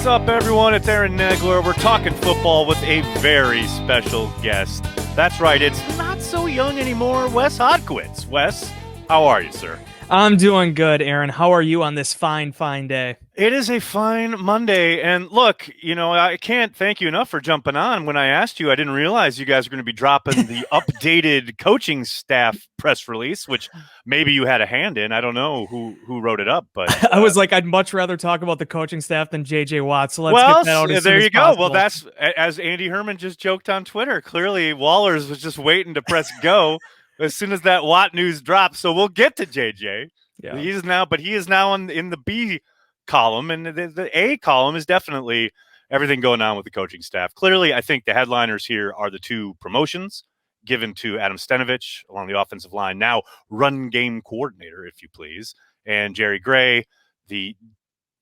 What's up, everyone? It's Aaron Negler. We're talking football with a very special guest. That's right, it's not so young anymore, Wes Hodkiewicz. Wes, how are you, sir? I'm doing good, Aaron. How are you on this fine day? It is a fine Monday, and look, I can't thank you enough for jumping on. When I asked you, I didn't realize you guys were going to be dropping the updated coaching staff press release, which maybe you had a hand in. I don't know who wrote it up, but I was like, I'd much rather talk about the coaching staff than J.J. Watt. So let's get that out as there soon you as go. possible. Well, that's as Andy Herman just joked on Twitter. Clearly, Wallers was just waiting to press go as soon as that Watt news dropped. So we'll get to JJ. Yeah. He is now in the B column, and the A column is definitely everything going on with the coaching staff. Clearly, I think the headliners here are the two promotions given to Adam Stenavich along the offensive line, now run game coordinator, if you please, and Jerry Gray, the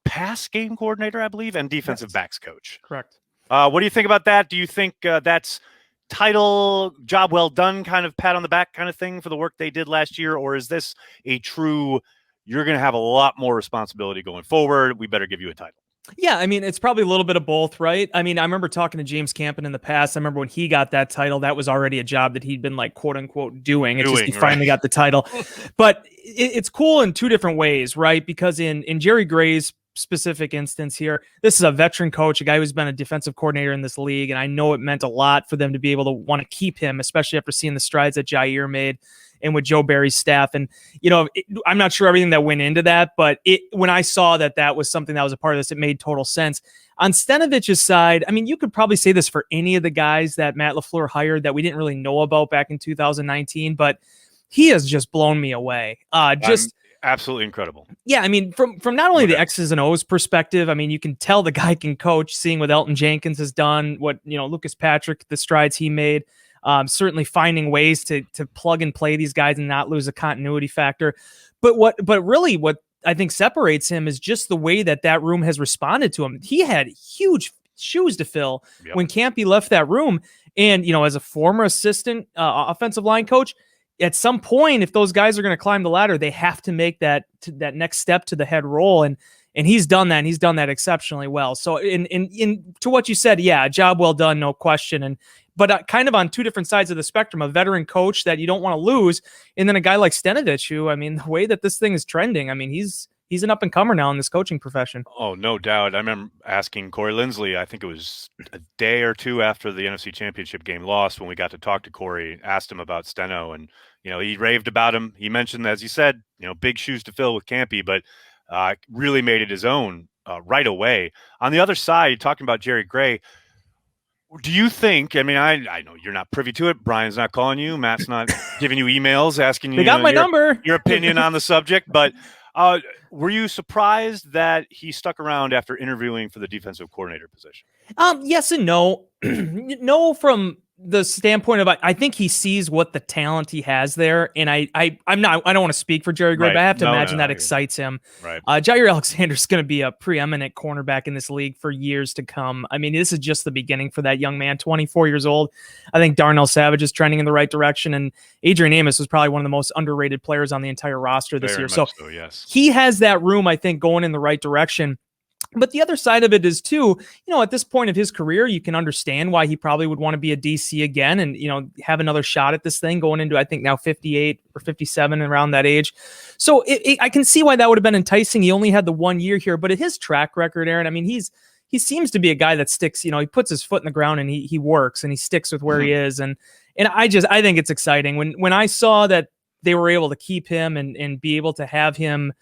pass game coordinator, I believe, and defensive backs coach. Correct. What do you think about that? Do you think that's title, job well done, kind of pat on the back kind of thing for the work they did last year? Or is this a true, you're going to have a lot more responsibility going forward, we better give you a title? Yeah, I mean, it's probably a little bit of both, right? I mean, I remember talking to James Campen in the past. I remember when he got that title, that was already a job that he'd been like, quote unquote, doing. It's just he finally got the title. But it's cool in two different ways, right? Because in Jerry Gray's specific instance here, this is a veteran coach, a guy who's been a defensive coordinator in this league. And I know it meant a lot for them to be able to want to keep him, especially after seeing the strides that Jair made and with Joe Barry's staff. And, I'm not sure everything that went into that, but when I saw that was something that was a part of this, it made total sense. On Stenovich's side, I mean, you could probably say this for any of the guys that Matt LaFleur hired that we didn't really know about back in 2019, but he has just blown me away. Absolutely incredible. Yeah, I mean, from not only the X's and O's perspective, I mean, you can tell the guy can coach, seeing what Elton Jenkins has done, what, Lucas Patrick, the strides he made. Certainly finding ways to plug and play these guys and not lose a continuity factor. But really what I think separates him is just the way that room has responded to him. He had huge shoes to fill when Campy left that room. And, as a former assistant offensive line coach, at some point, if those guys are going to climb the ladder, they have to make that next step to the head role. And he's done that, and he's done that exceptionally well. So in to what you said, yeah, job well done, no question. But kind of on two different sides of the spectrum, a veteran coach that you don't want to lose, and then a guy like Stenavich, who, I mean, the way that this thing is trending, I mean, he's an up-and-comer now in this coaching profession. Oh, no doubt. I remember asking Corey Lindsley, I think it was a day or two after the NFC Championship game lost, when we got to talk to Corey, asked him about Steno, and, he raved about him. He mentioned, as you said, big shoes to fill with Campy, but really made it his own right away. On the other side, talking about Jerry Gray, do you think, I mean, I know you're not privy to it. Brian's not calling you. Matt's not giving you emails asking you, they got my number, your opinion on the subject. But were you surprised that he stuck around after interviewing for the defensive coordinator position? Yes and no. No, from the standpoint of, I think he sees what the talent he has there, and I don't want to speak for Jerry Gray, but I have to imagine that excites him. Right. Jair Alexander's going to be a preeminent cornerback in this league for years to come. I mean, this is just the beginning for that young man, 24 years old. I think Darnell Savage is trending in the right direction, and Adrian Amos was probably one of the most underrated players on the entire roster this year. So yes, he has that room, I think, going in the right direction. But the other side of it is too, at this point of his career, you can understand why he probably would want to be a DC again and, have another shot at this thing going into, I think now 58 or 57 around that age. So I can see why that would have been enticing. He only had the 1 year here, but at his track record, Aaron, I mean, he seems to be a guy that sticks, he puts his foot in the ground and he works and he sticks with where he is. And I think it's exciting when I saw that they were able to keep him and be able to have him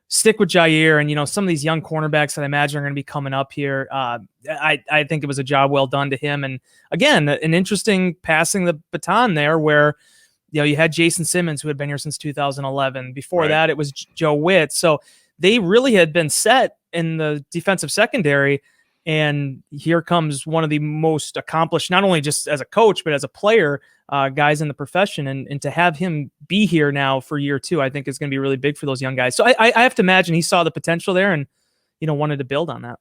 stick with Jair and, some of these young cornerbacks that I imagine are going to be coming up here. I think it was a job well done to him. And again, an interesting passing the baton there where, you had Jason Simmons, who had been here since 2011. Before that, it was Joe Witt. So they really had been set in the defensive secondary. And here comes one of the most accomplished, not only just as a coach, but as a player, guys in the profession. And to have him be here now for year two, I think is going to be really big for those young guys. So I have to imagine he saw the potential there and, wanted to build on that.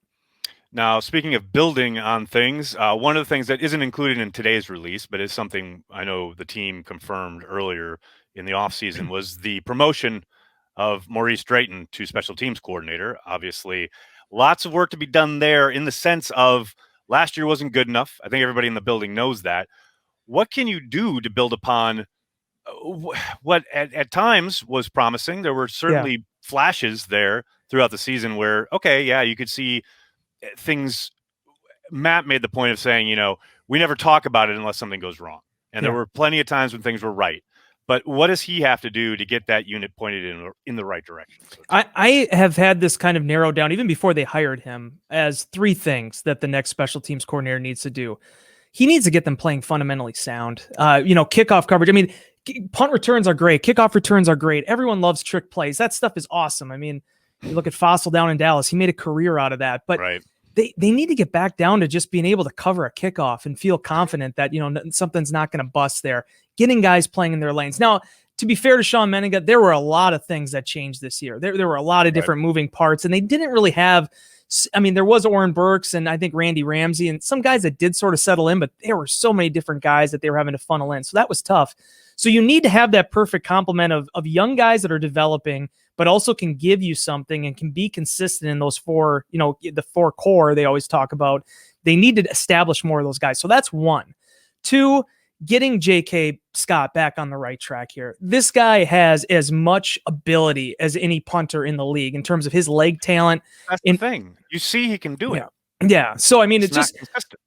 Now, speaking of building on things, one of the things that isn't included in today's release, but is something I know the team confirmed earlier in the offseason, was the promotion of Maurice Drayton to special teams coordinator. Obviously, lots of work to be done there in the sense of last year wasn't good enough. I think everybody in the building knows that. What can you do to build upon what at times was promising? There were Yeah. certainly flashes there throughout the season where, okay, yeah, you could see things. Matt made the point of saying, we never talk about it unless something goes wrong. And there were plenty of times when things were right. But what does he have to do to get that unit pointed in the right direction? I have had this kind of narrowed down even before they hired him as 3 things that the next special teams coordinator needs to do. He needs to get them playing fundamentally sound. Kickoff coverage. I mean, punt returns are great. Kickoff returns are great. Everyone loves trick plays. That stuff is awesome. I mean, you look at Fossil down in Dallas. He made a career out of that. But they need to get back down to just being able to cover a kickoff and feel confident that, something's not going to bust there. Getting guys playing in their lanes. Now, to be fair to Sean Menninga, there were a lot of things that changed this year. There were a lot of different moving parts, and they didn't really have – I mean, there was Oren Burks and I think Randy Ramsey and some guys that did sort of settle in, but there were so many different guys that they were having to funnel in. So that was tough. So you need to have that perfect complement of young guys that are developing, but also can give you something and can be consistent in those 4, the 4 core they always talk about. They need to establish more of those guys. So that's 1. 2, getting J.K. Scott back on the right track here. This guy has as much ability as any punter in the league in terms of his leg talent. That's the thing. You see he can do it. Yeah. So, I mean, it's just consistent.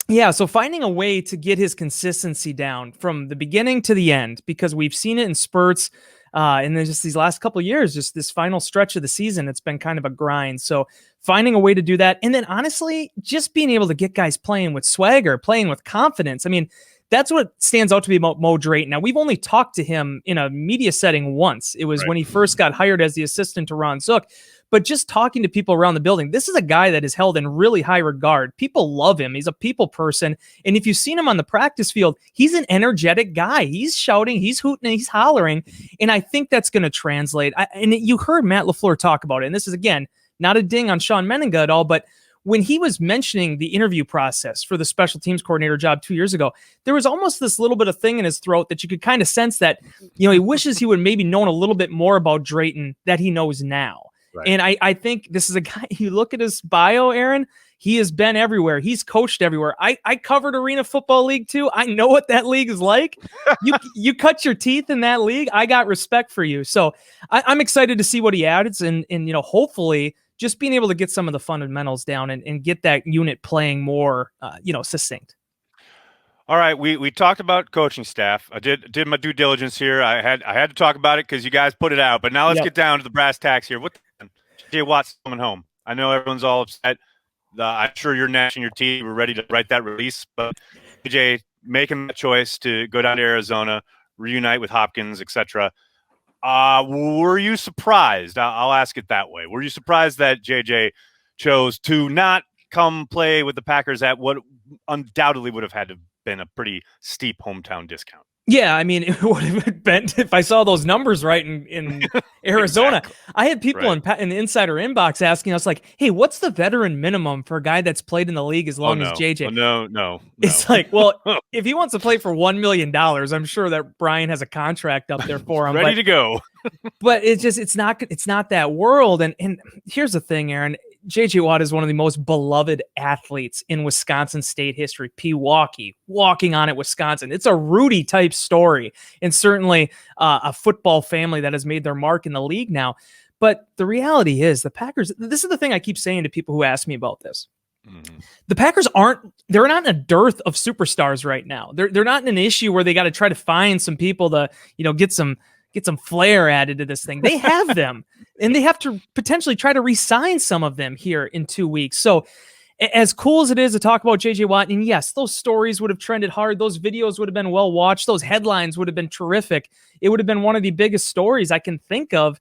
Yeah, so finding a way to get his consistency down from the beginning to the end, because we've seen it in spurts, and then just these last couple of years, just this final stretch of the season, it's been kind of a grind. So finding a way to do that, and then honestly, just being able to get guys playing with swagger, playing with confidence. I mean, that's what stands out to me about Mo Drayton. Now, we've only talked to him in a media setting once. It was when he first got hired as the assistant to Ron Zook. But just talking to people around the building, this is a guy that is held in really high regard. People love him. He's a people person. And if you've seen him on the practice field, he's an energetic guy. He's shouting, he's hooting, he's hollering. And I think that's going to translate. And you heard Matt LaFleur talk about it. And this is, again, not a ding on Sean Menninga at all, but when he was mentioning the interview process for the special teams coordinator job 2 years ago, there was almost this little bit of thing in his throat that you could kind of sense that, he wishes he would maybe known a little bit more about Drayton that he knows now. Right. And I think this is a guy, you look at his bio, Aaron, he has been everywhere. He's coached everywhere. I covered Arena Football League too. I know what that league is like. You cut your teeth in that league. I got respect for you. So I'm excited to see what he adds and hopefully just being able to get some of the fundamentals down and get that unit playing more, succinct. All right, we talked about coaching staff. I did my due diligence here. I had to talk about it because you guys put it out. But now let's get down to the brass tacks here. What J.J. Watt's coming home? I know everyone's all upset. I'm sure you're gnashing your teeth. We're ready to write that release. But J.J. making that choice to go down to Arizona, reunite with Hopkins, etc. Were you surprised? I'll ask it that way. Were you surprised that J.J. chose to not come play with the Packers at what undoubtedly would have had to been a pretty steep hometown discount? Yeah, I mean, it would have been if I saw those numbers right in Arizona. Exactly. I had people in the insider inbox asking us, like, hey, what's the veteran minimum for a guy that's played in the league as long as JJ? No. It's like, well, if he wants to play for $1 million, I'm sure that Brian has a contract up there for him. Ready to go. But it's not that world. And here's the thing, Aaron. J.J. Watt is one of the most beloved athletes in Wisconsin state history. Walking on at Wisconsin. It's a Rudy type story, and certainly a football family that has made their mark in the league now. But the reality is the Packers, this is the thing I keep saying to people who ask me about this. Mm-hmm. The Packers they're not in a dearth of superstars right now. They're not in an issue where they got to try to find some people to, get some flair added to this thing. They have them, and they have to potentially try to re-sign some of them here in 2 weeks. So as cool as it is to talk about J.J. Watt, and yes, those stories would have trended hard. Those videos would have been well watched. Those headlines would have been terrific. It would have been one of the biggest stories I can think of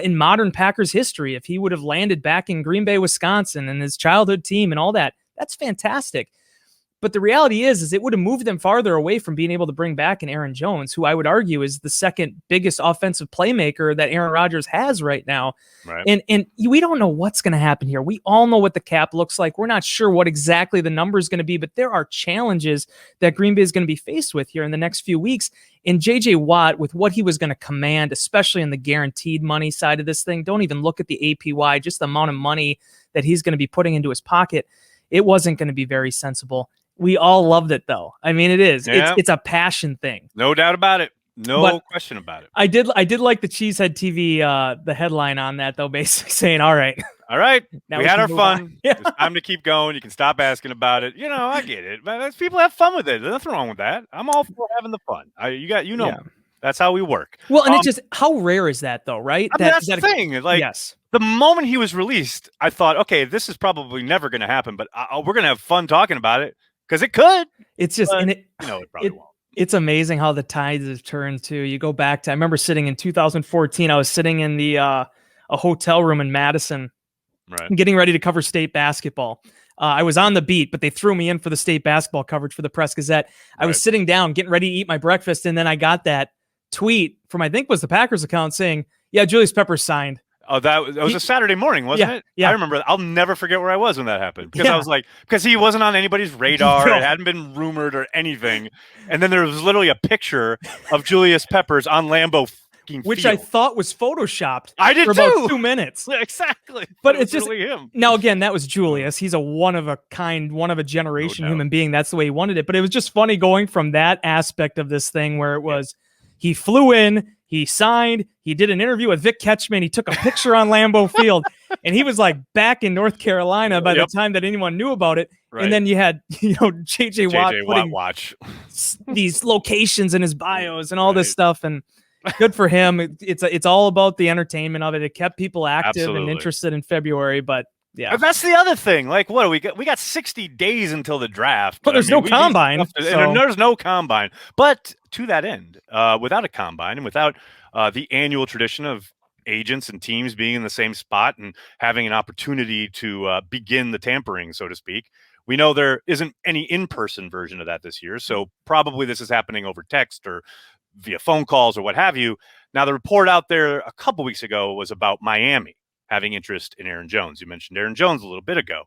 in modern Packers history if he would have landed back in Green Bay, Wisconsin, and his childhood team and all that. That's fantastic. But the reality is it would have moved them farther away from being able to bring back an Aaron Jones, who I would argue is the second biggest offensive playmaker that Aaron Rodgers has right now. Right. And we don't know what's going to happen here. We all know what the cap looks like. We're not sure what exactly the number is going to be, but there are challenges that Green Bay is going to be faced with here in the next few weeks. And J.J. Watt, with what he was going to command, especially in the guaranteed money side of this thing, don't even look at the APY, just the amount of money that he's going to be putting into his pocket. It wasn't going to be very sensible. We all loved it, though. I mean, it is. Yeah. It's a passion thing. No doubt about it. No question about it. I did like the Cheesehead TV, the headline on that, though, basically saying, all right, now we had our fun. Yeah. It's time to keep going. You can stop asking about it. I get it. People have fun with it. There's nothing wrong with that. I'm all for having the fun. That's how we work. Well, and it's just, how rare is that, though, right? I mean, that's the thing. Like, yes. The moment he was released, I thought, okay, this is probably never going to happen, but we're going to have fun talking about it because it could. It's just, it probably won't. It's amazing how the tides have turned too. You go back to, I remember sitting in 2014, I was sitting in the a hotel room in Madison, getting ready to cover state basketball. I was on the beat, but they threw me in for the state basketball coverage for the Press Gazette. I was sitting down, getting ready to eat my breakfast, and then I got that tweet from, I think was the Packers account saying, yeah, Julius Peppers signed. Oh, that was a Saturday morning, wasn't it? Yeah. I remember. I'll never forget where I was when that happened. Because I was like, because he wasn't on anybody's radar. No. It hadn't been rumored or anything. And then there was literally a picture of Julius Peppers on Lambeau which I thought was photoshopped. I did for too. About 2 minutes. Exactly. But it's just him. Now again, that was Julius. He's a one of a kind, one of a generation human being. That's the way he wanted it. But it was just funny going from that aspect of this thing where it was he flew in, he signed, he did an interview with Vic Ketchman, he took a picture on Lambeau Field, and he was like back in North Carolina by the time that anyone knew about it. Right. And then you had, J.J. Watt putting these locations in his bios and all this stuff. And good for him. It's all about the entertainment of it. It kept people active and interested in February, but yeah. That's the other thing. Like, what do we got? We got 60 days until the draft. But there's no combine. There's no combine. But to that end, without a combine and without the annual tradition of agents and teams being in the same spot and having an opportunity to begin the tampering, so to speak, we know there isn't any in-person version of that this year. So probably this is happening over text or via phone calls or what have you. Now, the report out there a couple weeks ago was about Miami having interest in Aaron Jones. You mentioned Aaron Jones a little bit ago.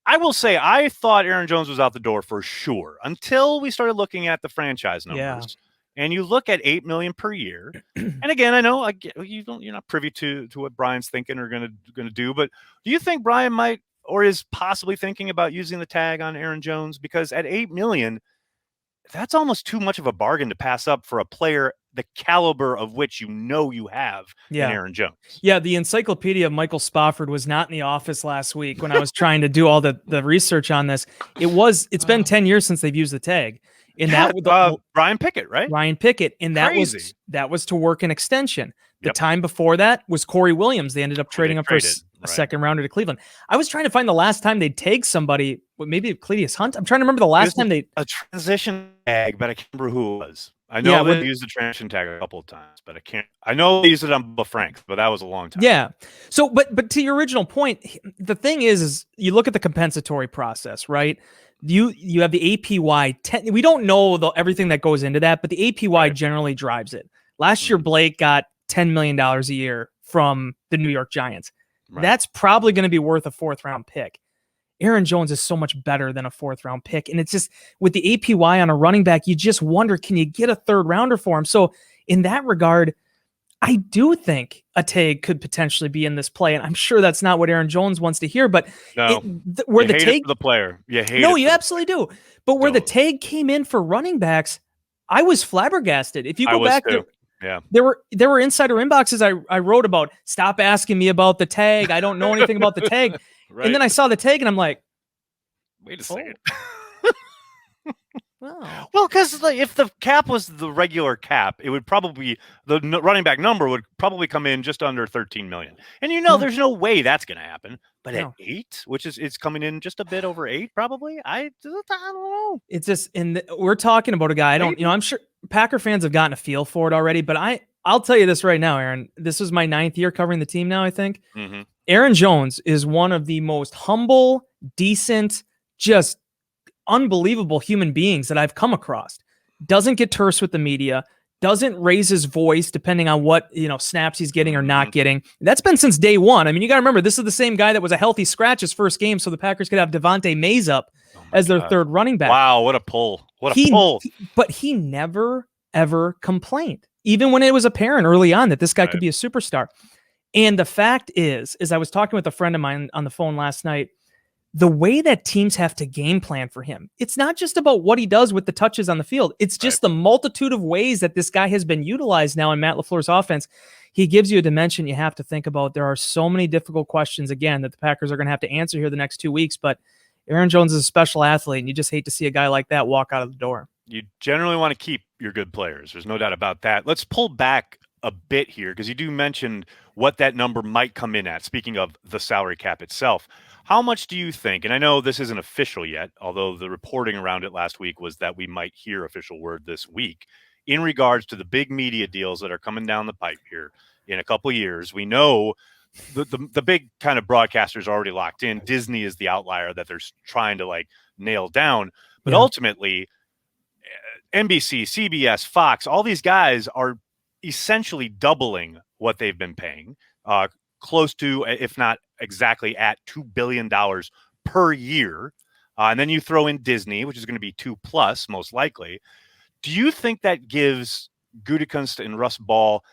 I will say I thought Aaron Jones was out the door for sure until we started looking at the franchise numbers. Yeah. And you look at $8 million per year. And again, I know you're not privy to what Brian's thinking or going to do, but do you think Brian might or is possibly thinking about using the tag on Aaron Jones? Because at $8 million, that's almost too much of a bargain to pass up for a player the caliber of which you have in Aaron Jones. Yeah, the encyclopedia of Michael Spofford was not in the office last week when I was trying to do all the research on this. It's been 10 years since they've used the tag. And Ryan Pickett, right? Ryan Pickett. And that was to work an extension. The time before that was Corey Williams. They ended up trading him for a second rounder to Cleveland. I was trying to find the last time they'd tagged somebody, maybe Cletus Hunt. I'm trying to remember the last time they a transition tag, but I can't remember who it was. I know they used the transition tag a couple of times, but I know they used it on Bubba Franks, but that was a long time. Yeah. So, but to your original point, the thing is you look at the compensatory process, right? You have the APY. We don't know everything that goes into that, but the APY generally drives it. Last year, Blake got $10 million a year from the New York Giants. Right. That's probably going to be worth a 4th round pick. Aaron Jones is so much better than a 4th round pick. And it's just with the APY on a running back, you just wonder, can you get a 3rd rounder for him? So in that regard, I do think a tag could potentially be in this play. And I'm sure that's not what Aaron Jones wants to hear, but where the tag for the player, you absolutely do. But where the tag came in for running backs, I was flabbergasted. If you go back to there were insider inboxes I wrote about, stop asking me about the tag. I don't know anything about the tag. Right. And then I saw the tag and I'm like, wait a second. Well, because if the cap was the regular cap, it would probably the running back number would probably come in just under 13 million. And there's no way that's going to happen. But at 8, which is it's coming in just a bit over 8, probably. I don't know. It's just we're talking about a guy. I'm sure Packer fans have gotten a feel for it already. But I'll tell you this right now, Aaron. This is my 9th year covering the team now. I think Aaron Jones is one of the most humble, decent, just unbelievable human beings that I've come across. Doesn't get terse with the media, doesn't raise his voice depending on what, snaps he's getting or not getting. That's been since day one. I mean, you got to remember, this is the same guy that was a healthy scratch his first game, so the Packers could have Devontae Mays up as their third running back. Wow, what a pull. But he never, ever complained, even when it was apparent early on that this guy could be a superstar. And the fact is I was talking with a friend of mine on the phone last night, the way that teams have to game plan for him, it's not just about what he does with the touches on the field. It's just the multitude of ways that this guy has been utilized now in Matt LaFleur's offense. He gives you a dimension you have to think about. There are so many difficult questions, again, that the Packers are going to have to answer here the next 2 weeks. But Aaron Jones is a special athlete, and you just hate to see a guy like that walk out of the door. You generally want to keep your good players. There's no doubt about that. Let's pull back a bit here because you do mention what that number might come in at. Speaking of the salary cap itself, how much do you think, and I know this isn't official yet, although the reporting around it last week was that we might hear official word this week, in regards to the big media deals that are coming down the pipe here in a couple of years. We know the big kind of broadcasters are already locked in. Disney is the outlier that they're trying to nail down. But ultimately, NBC, CBS, Fox, all these guys are essentially doubling what they've been paying, close to, if not exactly at $2 billion per year. And then you throw in Disney, which is going to be 2+ most likely. Do you think that gives Gutekunst and Russ Ball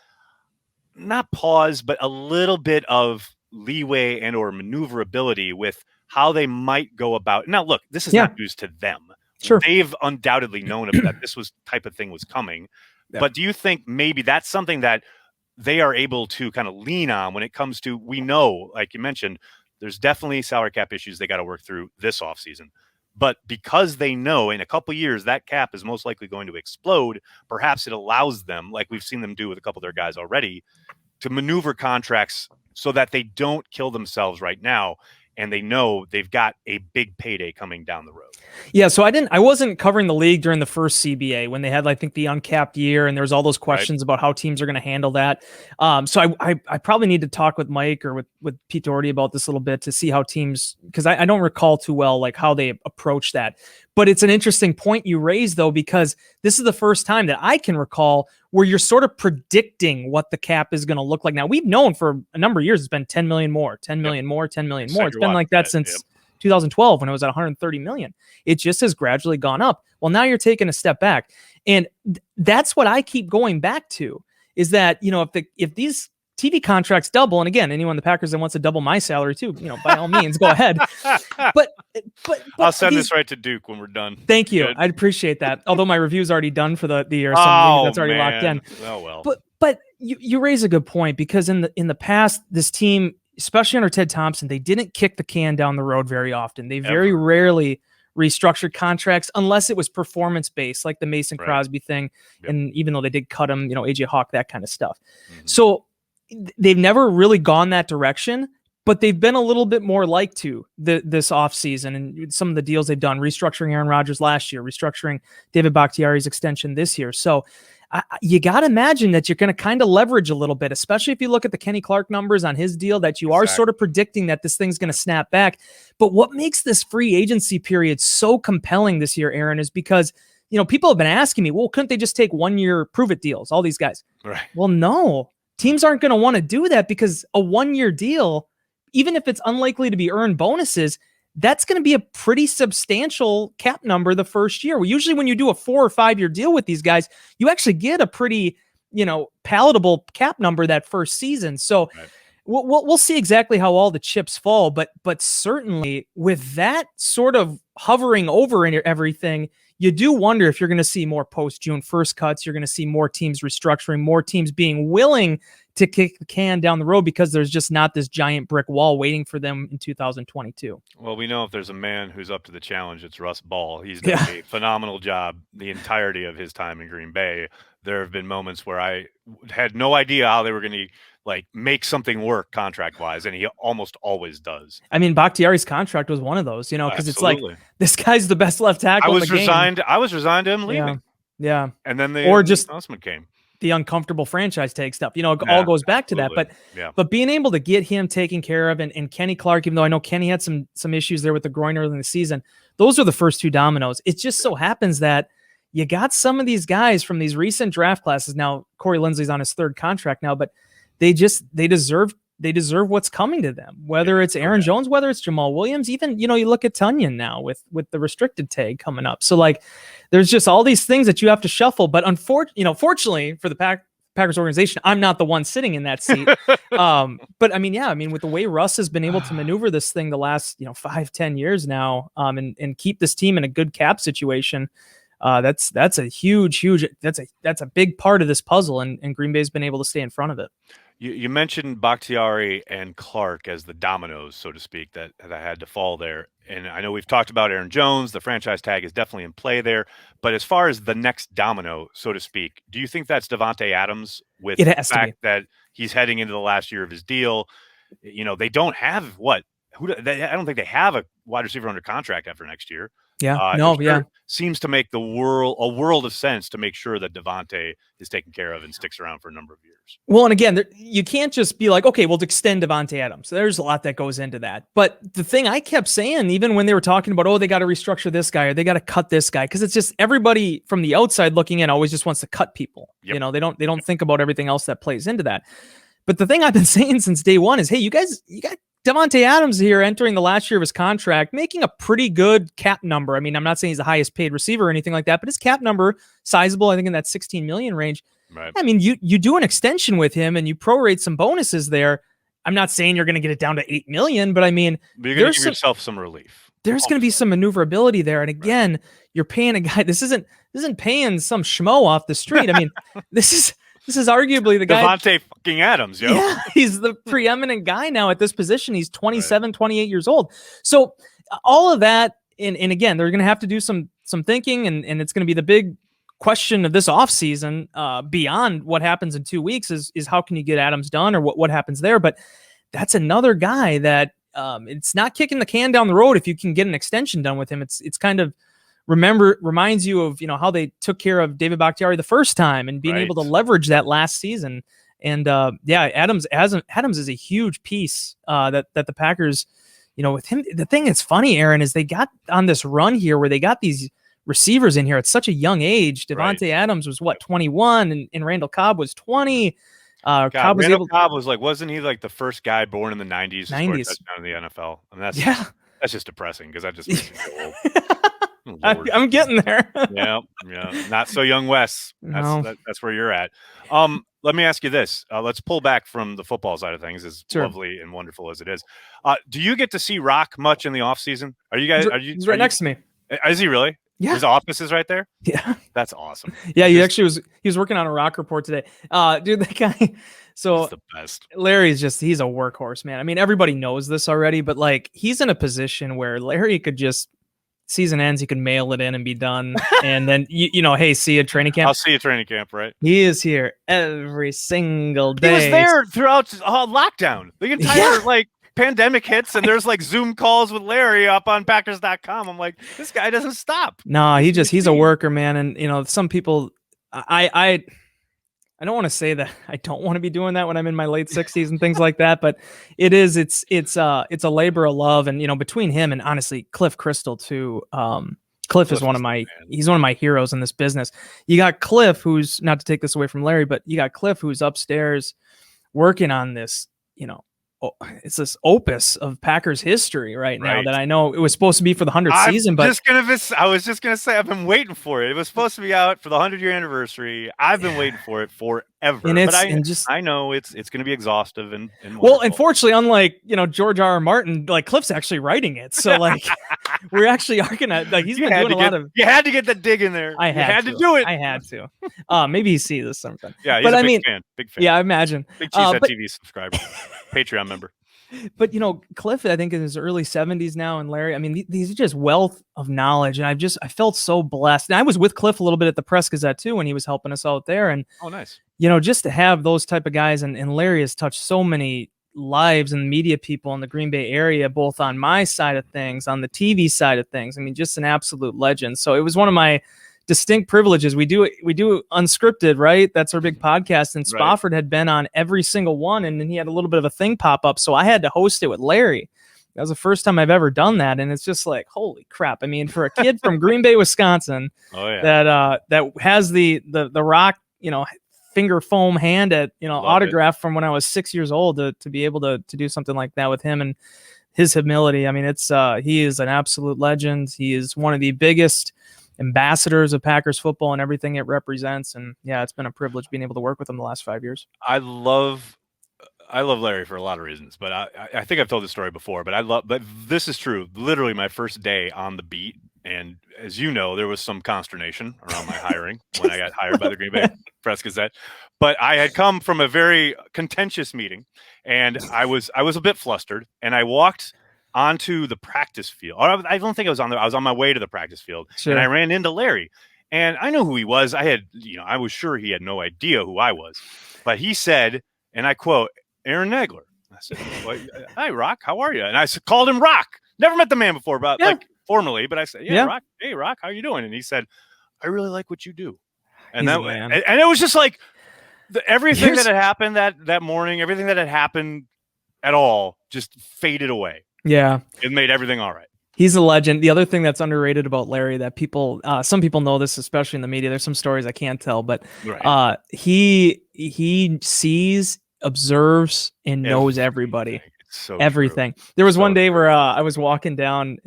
not pause, but a little bit of leeway and or maneuverability with how they might go about? Now, look, this is not news to them. Sure. They've undoubtedly known that this type of thing was coming. Yeah. But do you think maybe that's something that they are able to kind of lean on when it comes to, we know, like you mentioned, there's definitely salary cap issues they got to work through this offseason. But because they know in a couple of years that cap is most likely going to explode, perhaps it allows them, like we've seen them do with a couple of their guys already, to maneuver contracts so that they don't kill themselves right now. And they know they've got a big payday coming down the road. Yeah, so I wasn't covering the league during the first CBA when they had, I think, the uncapped year, and there was all those questions about how teams are going to handle that. So I probably need to talk with Mike or with Pete Doherty about this a little bit to see how teams, because I don't recall too well how they approach that. But it's an interesting point you raised, though, because this is the first time that I can recall where you're sort of predicting what the cap is going to look like. Now, we've known for a number of years it's been 10 million more, 10 million more, 10 million more. It's been like that since 2012 when it was at 130 million. It just has gradually gone up. Well, now you're taking a step back. And that's what I keep going back to, is that, if these TV contracts double, and again, anyone in the Packers that wants to double my salary too, by all means, go ahead. But I'll send this right to Duke when we're done. Thank you. I'd appreciate that. Although my review's already done for the year, so that's already locked in. Oh well. But you raise a good point, because in the past, this team, especially under Ted Thompson, they didn't kick the can down the road very often. They very rarely restructured contracts unless it was performance based, like the Mason Crosby thing. Yep. And even though they did cut him, AJ Hawk, that kind of stuff. Mm-hmm. So they've never really gone that direction, but they've been a little bit more this offseason, and some of the deals they've done, restructuring Aaron Rodgers last year, restructuring David Bakhtiari's extension this year. So you got to imagine that you're going to kind of leverage a little bit, especially if you look at the Kenny Clark numbers on his deal, that you are sort of predicting that this thing's going to snap back. But what makes this free agency period so compelling this year, Aaron, is because, people have been asking me, well, couldn't they just take 1 year prove it deals, all these guys? Right. Well, no. Teams aren't going to want to do that, because a 1 year deal, even if it's unlikely to be earned bonuses, that's going to be a pretty substantial cap number the first year. Well, usually when you do a 4 or 5 year deal with these guys, you actually get a pretty, palatable cap number that first season. So we'll see exactly how all the chips fall, but certainly with that sort of hovering over everything, you do wonder if you're going to see more post-June 1st cuts. You're going to see more teams restructuring, more teams being willing to kick the can down the road, because there's just not this giant brick wall waiting for them in 2022. Well, we know if there's a man who's up to the challenge, it's Russ Ball. He's done a phenomenal job the entirety of his time in Green Bay. There have been moments where I had no idea how they were going to make something work contract-wise, and he almost always does. I mean, Bakhtiari's contract was one of those, because it's like, this guy's the best left tackle. I was resigned to him leaving. Yeah. And then the announcement came. the uncomfortable franchise tag stuff. You know, it all goes back to that. But being able to get him taken care of, and Kenny Clark, even though I know Kenny had some issues there with the groin early in the season, those are the first two dominoes. It just so happens that you got some of these guys from these recent draft classes. Now, Corey Linsley's on his third contract now, but they deserve what's coming to them, whether it's Aaron Jones, whether it's Jamal Williams, even, you know, you look at Tunyon now with the restricted tag coming up. So like, there's just all these things that you have to shuffle. But fortunately for the Packers organization, I'm not the one sitting in that seat. But I mean, with the way Russ has been able to maneuver this thing the last, 5-10 years now, and keep this team in a good cap situation, that's a that's a big part of this puzzle, and Green Bay's been able to stay in front of it. You mentioned Bakhtiari and Clark as the dominoes, so to speak, that had to fall there. And I know we've talked about Aaron Jones. The franchise tag is definitely in play there. But as far as the next domino, so to speak, do you think that's Davante Adams with the fact that he's heading into the last year of his deal? You know, they don't have I don't think they have a wide receiver under contract after next year. Yeah. Seems to make a world of sense to make sure that Davante is taken care of and sticks around for a number of years. Well, and again, you can't just be like, okay, we'll extend Davante Adams. There's a lot that goes into that. But the thing I kept saying, even when they were talking about, oh, they got to restructure this guy or they got to cut this guy, because it's just everybody from the outside looking in always just wants to cut people. Yep. You know, they don't think about everything else that plays into that. But the thing I've been saying since day one is, hey, you got Davante Adams here entering the last year of his contract, making a pretty good cap number. I mean, I'm not saying he's the highest paid receiver or anything like that, but his cap number, sizable, I think in that 16 million range. Right. I mean, you do an extension with him and you prorate some bonuses there. I'm not saying you're going to get it down to 8 million, but I mean, you're going to give yourself some relief. There's going to be some maneuverability there. And again, you're paying a guy. This isn't paying some schmo off the street. I mean, this is arguably the guy. Davante fucking Adams, yo. Yeah, he's the preeminent guy now at this position. He's 27, 28 years old. So all of that, and again, they're going to have to do some thinking, and it's going to be the big question of this offseason, beyond what happens in 2 weeks is how can you get Adams done, or what happens there. But that's another guy that it's not kicking the can down the road if you can get an extension done with him. It's kind of reminds you of, how they took care of David Bakhtiari the first time and being able to leverage that last season. And Adams is a huge piece that the Packers, with him. The thing that's funny, Aaron, is they got on this run here where they got these receivers in here at such a young age. Davante Adams was 21, and Randall Cobb was 20. Cobb was wasn't he like the first guy born in the 90s to score a touchdown in the NFL? I mean, that's just depressing, because that just makes me feel old. I'm getting there. yeah. Not so young, Wes. That's where you're at. Let me ask you this. Let's pull back from the football side of things, as lovely and wonderful as it is. Do you get to see Rock much in the offseason? He's right next to me. Is he really? Yeah. His office is right there? Yeah. That's awesome. Yeah, he was working on a Rock report today. Dude, that guy. So he's the best. Larry's he's a workhorse, man. I mean, everybody knows this already, but he's in a position where Larry could just, season ends, he could mail it in and be done. And then, hey, see you at training camp. I'll see you at training camp, right? He is here every single day. He was there throughout lockdown. The entire, pandemic hits, and there's Zoom calls with Larry up on Packers.com. I'm like, this guy doesn't stop. No, he's a worker, man. And, some people, I don't want to say that I don't want to be doing that when I'm in my late 60s and things like that, but it's a labor of love. And, between him and honestly, Cliff Crystal too. Cliff is he's one of my heroes in this business. You got Cliff, who's, not to take this away from Larry, but you got Cliff who's upstairs working on this, it's this opus of Packers history right now that I know it was supposed to be for the 100th season. But I was just going to say, I've been waiting for it. It was supposed to be out for the 100-year anniversary. I've been waiting for it forever. I know it's going to be exhaustive and well, unfortunately, unlike George R.R. Martin, Cliff's actually writing it, so we actually are gonna he's been doing a lot of. You had to get that dig in there. I had to do it. I had to. Maybe he sees this sometime. Yeah, he's a big fan. Yeah, I imagine. Big Cheesehead TV subscriber, Patreon member. But Cliff, I think in his early 70s now, and Larry, I mean, these are just wealth of knowledge, and I felt so blessed. And I was with Cliff a little bit at the Press Gazette too when he was helping us out there, and oh, nice. Just to have those type of guys, and Larry has touched so many lives and media people in the Green Bay area, both on my side of things, on the TV side of things. I mean, just an absolute legend. So it was one of my distinct privileges. We do unscripted, right? That's our big podcast. And Right. Spofford had been on every single one, and then he had a little bit of a thing pop up. So I had to host it with Larry. That was the first time I've ever done that. And it's just like, holy crap. I mean, for a kid from Green Bay, Wisconsin, Oh yeah. that has the Rock, finger foam hand at, Love autograph from when I was 6 years old, to be able to do something like that with him and his humility. I mean, he is an absolute legend. He is one of the biggest ambassadors of Packers football and everything it represents. And yeah, it's been a privilege being able to work with him the last 5 years. I love Larry for a lot of reasons, but I think I've told this story before, but this is true. Literally my first day on the beat. And as you know, there was some consternation around my hiring when I got hired by the Green Bay Press Gazette. But I had come from a very contentious meeting, and I was a bit flustered. And I walked onto the practice field. Or I don't think I was I was on my way to the practice field, Sure. and I ran into Larry. And I know who he was. I was sure he had no idea who I was. But he said, and I quote, "Aaron Nagler." I said, well, "Hi, Rock. How are you?" And I called him Rock. Never met the man before, but formally, but I said, yeah, Rock. Hey, Rock, how you doing? And he said, "I really like what you do." And and it was just like everything that had happened that morning, everything that had happened at all just faded away. Yeah. It made everything all right. He's a legend. The other thing that's underrated about Larry that some people know this, especially in the media, there's some stories I can't tell, but he sees, observes, and knows everybody. So everything. True. There was one day where I was walking down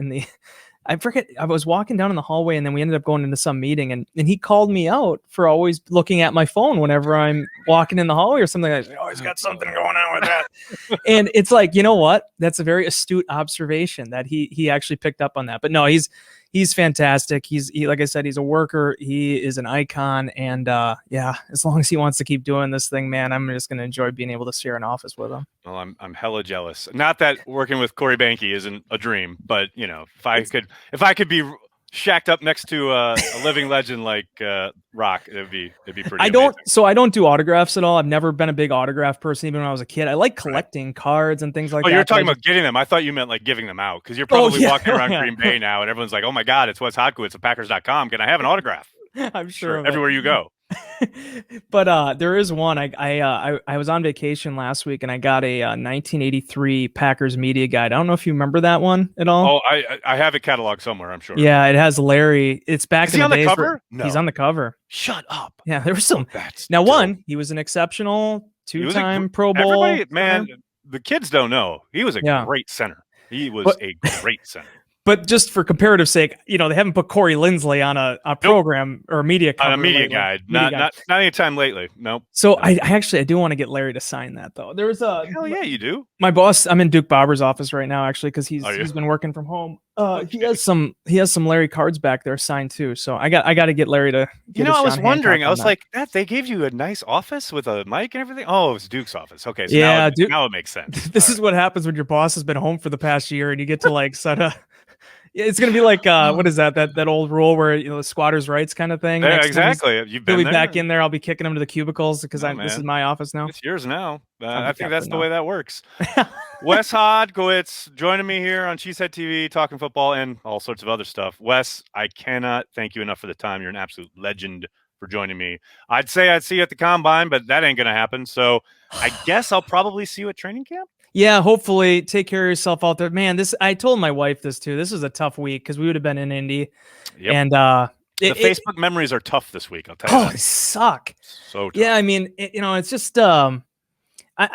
I was walking down in the hallway, and then we ended up going into some meeting, and he called me out for always looking at my phone whenever I'm walking in the hallway or something. Like, oh, he's got something going on with that. And it's like, you know what? That's a very astute observation that he actually picked up on that. But no, he's fantastic. He like I said, he's a worker. He is an icon. And as long as he wants to keep doing this thing, man, I'm just going to enjoy being able to share an office with him. Well, I'm hella jealous. Not that working with Corey Banke isn't a dream, but if I could be shacked up next to a living legend like Rock, it'd be pretty. I don't do autographs at all. I've never been a big autograph person, even when I was a kid. I like collecting cards and things like that. Oh, you're talking about getting them. I thought you meant like giving them out, because you're probably walking around Green Bay now, and everyone's like, "Oh my God, it's Wes Hodkiewicz of Packers.com. Can I have an autograph?" I'm sure everywhere you go. But there is one. I was on vacation last week, and I got a 1983 Packers media guide. I don't know if you remember that one at all. Oh, I have it cataloged somewhere, I'm sure. Yeah, it has Larry. It's back in the days. Is he on the cover? No. He's on the cover. Shut up. Yeah, there was some. He was an exceptional two-time Pro Bowl. Everybody, man, the kids don't know. He was a great center. He was a great center. But just for comparative sake, they haven't put Corey Linsley on a program or a media cover. On a media guide. Not anytime lately. Nope. So I do want to get Larry to sign that, though. There's hell yeah, you do. My boss, I'm in Duke Bauber's office right now, actually, because he's been working from home. He has some Larry cards back there signed too. So I got to get Larry to get I was wondering. I was like, they gave you a nice office with a mic and everything. Oh, it was Duke's office. Okay, so now it makes sense. This is what happens when your boss has been home for the past year and you get to set a. It's gonna be like what is that old rule where the squatters' rights kind of thing? Yeah, exactly. You've been there. Back in there. I'll be kicking him to the cubicles because this is my office now. It's yours now. I think that's the way that works. Wes Hodkiewicz joining me here on Cheesehead TV, talking football and all sorts of other stuff. Wes, I cannot thank you enough for the time. You're an absolute legend for joining me. I'd say I'd see you at the combine, but that ain't gonna happen. So I guess I'll probably see you at training camp. Yeah, hopefully. Take care of yourself out there, man. I told my wife this too. This was a tough week because we would have been in Indy, and the Facebook memories are tough this week. I'll tell you. Oh, they suck. So tough. Yeah, I mean, it's just I'm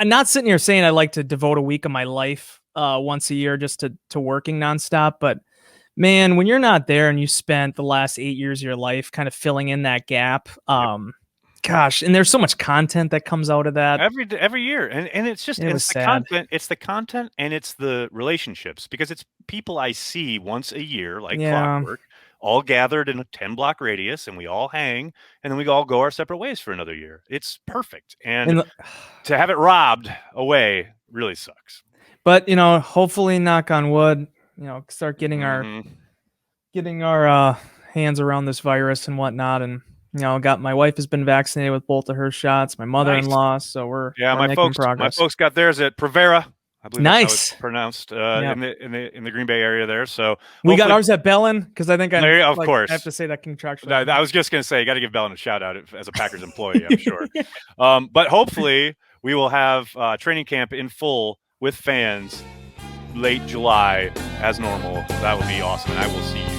not sitting here saying I like to devote a week of my life once a year just to working nonstop, but man, when you're not there and you spent the last 8 years of your life kind of filling in that gap, gosh, and there's so much content that comes out of that every year, and it's just it's the content. It's the content and it's the relationships, because it's people I see once a year, like clockwork, all gathered in a 10-block radius, and we all hang, and then we all go our separate ways for another year. It's perfect, and to have it robbed away really sucks. But hopefully, knock on wood, start getting our hands around this virus and whatnot, and. My wife has been vaccinated with both of her shots. My mother-in-law, so we're making progress. My folks got theirs at Prevera. I believe that's how it's Nice. pronounced Yeah. in the Green Bay area there. So We got hopefully, ours at Bellin because I think I'm of like I have course. to say that contractually. I was just going to say, you got to give Bellin a shout out as a Packers employee, I'm sure. But hopefully, we will have training camp in full with fans late July as normal. That would be awesome. And I will see you